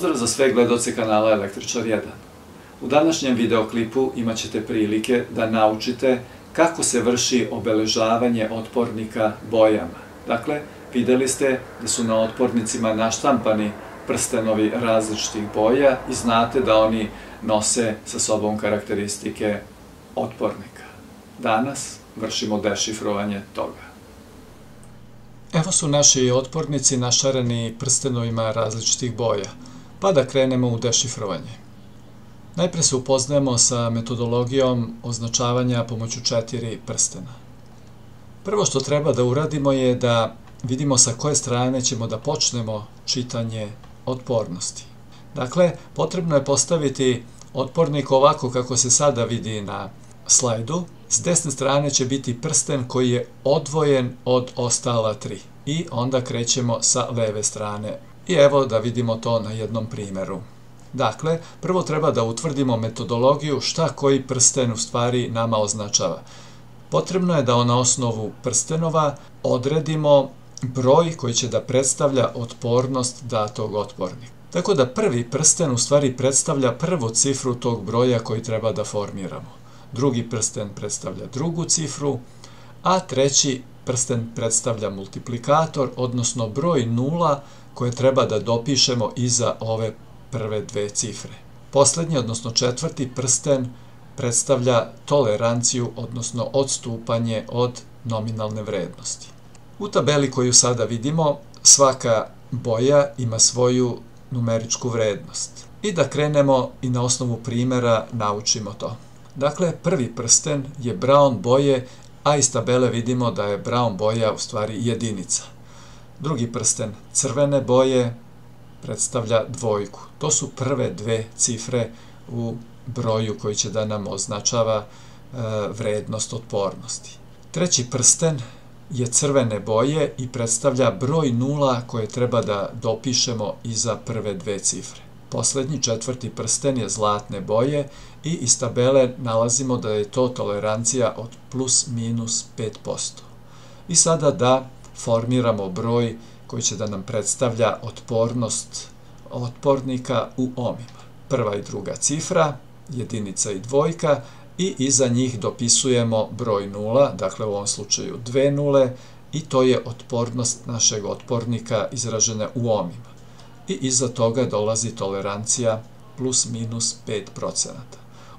Pozdrav za sve gledaoce kanala Električar 1. U današnjem videoklipu imat ćete prilike da naučite kako se vrši obeležavanje otpornika bojama. Dakle, videli ste da su na otpornicima naštampani prstenovi različitih boja i znate da oni nose sa sobom karakteristike otpornika. Danas vršimo dešifrovanje toga. Evo su naši otpornici našareni prstenovima različitih boja, pa da krenemo u dešifrovanje. Najpre se upoznajemo sa metodologijom označavanja pomoću 4 prstena. Prvo što treba da uradimo je da vidimo sa koje strane ćemo da počnemo čitanje otpornosti. Dakle, potrebno je postaviti otpornik ovako kako se sada vidi na slajdu. S desne strane će biti prsten koji je odvojen od ostala 3 i onda krećemo sa leve strane. I evo da vidimo to na jednom primjeru. Dakle, prvo treba da utvrdimo metodologiju šta koji prsten u stvari nama označava. Potrebno je da na osnovu prstenova odredimo broj koji će da predstavlja otpornost datog otpornika. Tako da prvi prsten u stvari predstavlja prvu cifru tog broja koji treba da formiramo. Drugi prsten predstavlja drugu cifru, a treći prsten predstavlja multiplikator, odnosno broj nula koje treba da dopišemo iza ove prve dve cifre. Poslednji, odnosno četvrti prsten predstavlja toleranciju, odnosno odstupanje od nominalne vrednosti. U tabeli koju sada vidimo, svaka boja ima svoju numeričku vrednost. I da krenemo i na osnovu primjera naučimo to. Dakle, prvi prsten je brown boje, a iz tabele vidimo da je brown boja u stvari jedinica. Drugi prsten crvene boje predstavlja dvojku. To su prve dve cifre u broju koji će da nam označava vrednost otpornosti. Treći prsten je crvene boje i predstavlja broj nula koje treba da dopišemo iza prve dve cifre. Poslednji, četvrti prsten je zlatne boje i iz tabele nalazimo da je to tolerancija od plus minus 5%. I sada da formiramo broj koji će da nam predstavlja otpornost otpornika u ohmima. Prva i druga cifra, jedinica i dvojka, i iza njih dopisujemo broj nula, dakle u ovom slučaju 2 nule, i to je otpornost našeg otpornika izražena u ohmima. I iza toga dolazi tolerancija plus minus 5%.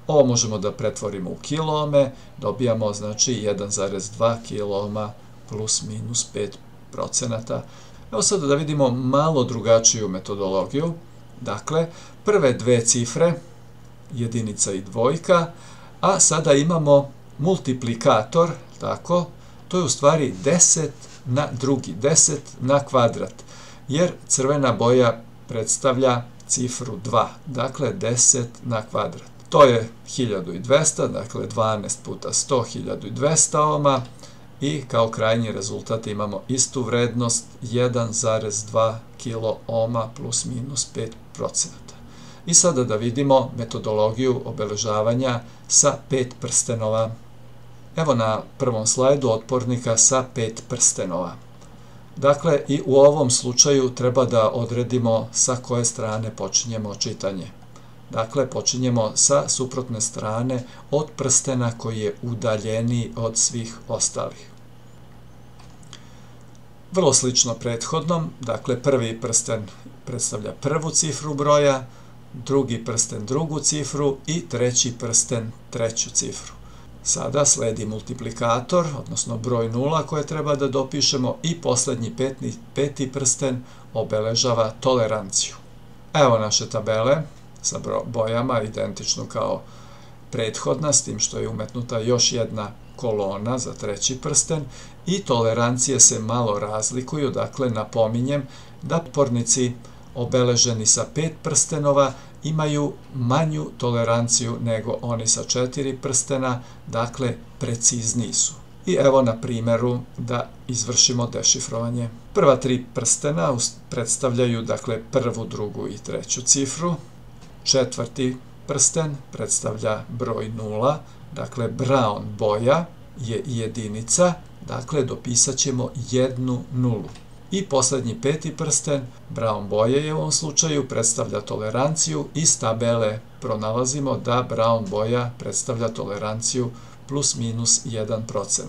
Ovo možemo da pretvorimo u kilome, dobijamo znači 1,2 kiloma plus minus 5%. Evo sada da vidimo malo drugačiju metodologiju. Dakle, prve dve cifre, jedinica i dvojka, a sada imamo multiplikator, tako, to je u stvari 10 na drugi, 10 na kvadrat, jer crvena boja predstavlja cifru 2, dakle 10 na kvadrat. To je 1200, dakle 12 puta 100, 1200 ohma, i kao krajnji rezultat imamo istu vrednost 1,2 kilo ohma plus minus 5%. I sada da vidimo metodologiju obeležavanja sa 5 prstenova. Evo na prvom slajdu otpornika sa 5 prstenova. Dakle, i u ovom slučaju treba da odredimo sa koje strane počinjemo čitanje. Dakle, počinjemo sa suprotne strane od prstena koji je udaljeniji od svih ostalih. Vrlo slično prethodnom, dakle prvi prsten predstavlja prvu cifru broja, drugi prsten drugu cifru i treći prsten treću cifru. Sada sledi multiplikator, odnosno broj nula koje treba da dopišemo, i poslednji peti prsten obeležava toleranciju. Evo naše tabele sa bojama, identično kao prethodna, s tim što je umetnuta još jedna kolona za treći prsten, i tolerancije se malo razlikuju. Dakle, napominjem da otpornici obeleženi sa 5 prstenova imaju manju toleranciju nego oni sa 4 prstena, dakle precizniji su. I evo na primjeru da izvršimo dešifrovanje. Prva 3 prstena predstavljaju dakle prvu, drugu i treću cifru. Četvrti prsten predstavlja broj 0, dakle brown boja je jedinica, dakle dopisat ćemo jednu nulu. I posljednji peti prsten, brown boje je u ovom slučaju, predstavlja toleranciju. Iz tabele pronalazimo da brown boja predstavlja toleranciju plus minus 1%.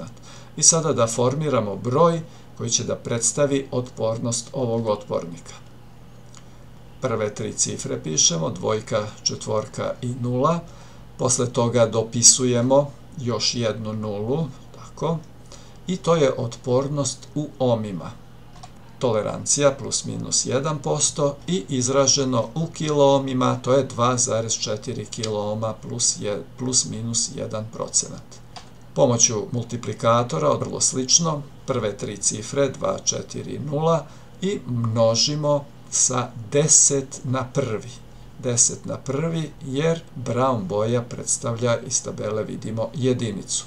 I sada da formiramo broj koji će da predstavi otpornost ovog otpornika. Prve tri cifre pišemo, dvojka, četvorka i nula. Posle toga dopisujemo još jednu nulu, tako. I to je otpornost u ohmima. Tolerancija plus minus 1% i izraženo u kiloohmima, to je 2,4 kiloohma plus minus 1%. Pomoću multiplikatora, vrlo slično, prve tri cifre, 2, 4, 0, i množimo sa 10 na prvi. 10 na prvi, jer brown boja predstavlja, iz tabele vidimo, jedinicu.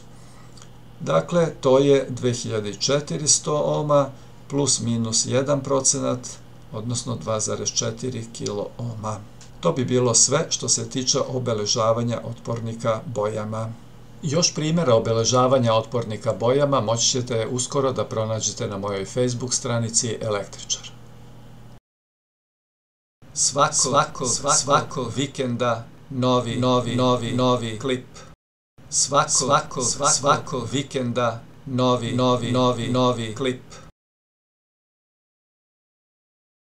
Dakle, to je 2400 ohma plus minus 1%, odnosno 2,4 kiloohma. To bi bilo sve što se tiče obeležavanja otpornika bojama. Još primjera obeležavanja otpornika bojama moći ćete uskoro da pronađete na mojoj Facebook stranici Električar. Svako vikenda novi klip. Svako vikenda novi klip.